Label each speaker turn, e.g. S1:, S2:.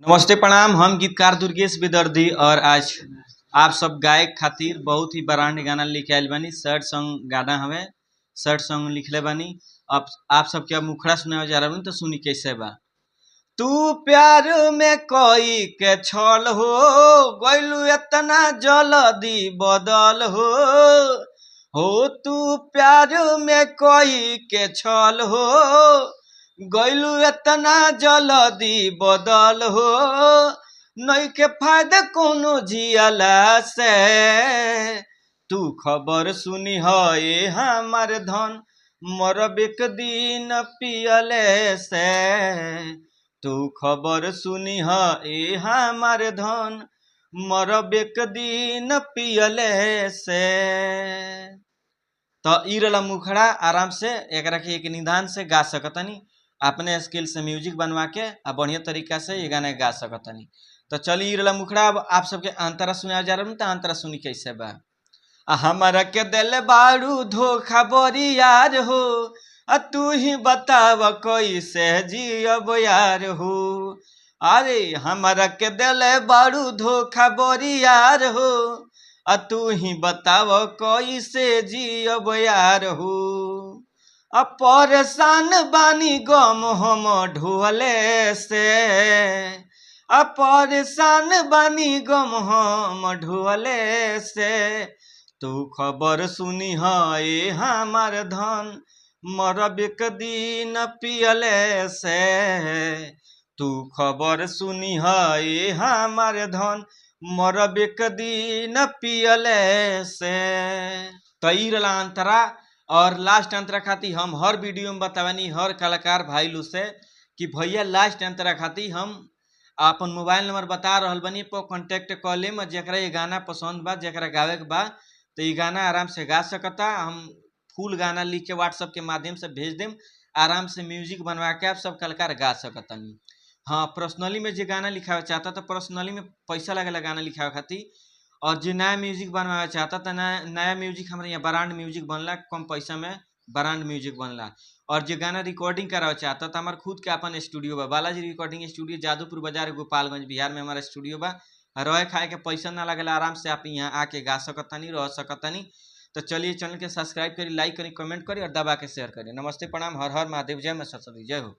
S1: नमस्ते प्रणाम। हम गीतकार दुर्गेश विदर्दी और आज आप सब गायक खातिर बहुत ही ब्रांड गाना लेके आयल बानी। सैड सॉन्ग गाना हवे, सैड सॉन्ग लिखले बानी। अब आप सबके अब मुखड़ा सुनावे जा रहा तो सुनी कैसे बा। तू प्यार में कोई के छल हो गइलू इतना जल्दी बदल हो तू प्यार में कोई के छल हो गइलू इतना जल्दी बदल हो नई के फायदा कोनो जियला से तू खबर सुनी है हमार धन मरब एक दिन पियले से तू खबर सुनी है हमार धन मरब एक दिन पियले से। तो ई रला मुखड़ा आराम से एकरा के एक निदान से गा सकतनी, अपने स्किल से म्यूजिक बनवा के आ बढ़िया तरीका से ये गाना गा सकतनी। तो चलिए ई रला मुखड़ा अब आप सबके अंतरा सुना जा रहा तो अंतरा सुनी कैसे बा। हमारा के दिल बारू धोखा बड़ी यार हो तू ही बताव कैसे जियब यार हो। अरे हमारा के दिल बारू धोखा बड़ी यार हो तू ही बताव कैसे जियब यार हो। परेशान बानी गम हम ढोले से परेशान बानी गम हम ढोले से तू खबर सुनी है हमार धन मरब एक दिन पियले से तू खबर सुनी है हमार धन मरब एक दिन पियले से। तो ई रला अंतरा और लास्ट अंतरा खातिर हम हर वीडियो में बतावानी हर कलाकार भाई लोग से कि भैया लास्ट अंतरा खातिर हम अपन मोबाइल नंबर बता रहल बनी पर कांटेक्ट कर लेम। जरा ये गाना पसंद बा जरा गावे के बा तो ये गाना आराम से गा सकता। हम फुल गाना लिख के व्हाट्सएप के माध्यम से भेज देम, आराम से म्यूजिक बनवा के आप सब कलाकार गा सकतनी। हाँ, पर्सनली में जो गाना लिखावे चाहता तो पर्सनली में पैसा लगेला गाना लिखावे खातिर, और जो नया म्यूजिक बनवावे चाहता तो नया म्यूजिक हमारे यहाँ ब्रांड म्यूजिक बनला, कम पैसा में ब्रांड म्यूजिक बनला। और जो गाना रिकॉर्डिंग करावे चाहता तो हमारे खुद के अपन स्टूडियो बा, बालाजी रिकॉर्डिंग स्टूडियो, जादूपुर बाजार, गोपालगंज बिहार में हमारा स्टूडियो बा। रहे खाए के पैसा ना लगेला, आराम से आप यहाँ आके गा सकतनी रह सकतनी। तो चलिए चैनल के सब्सक्राइब करी, लाइक करी, कमेंट करी और दबा के शेयर करी। नमस्ते प्रणाम, हर हर महादेव, जय मां सरस्वती, जय हो।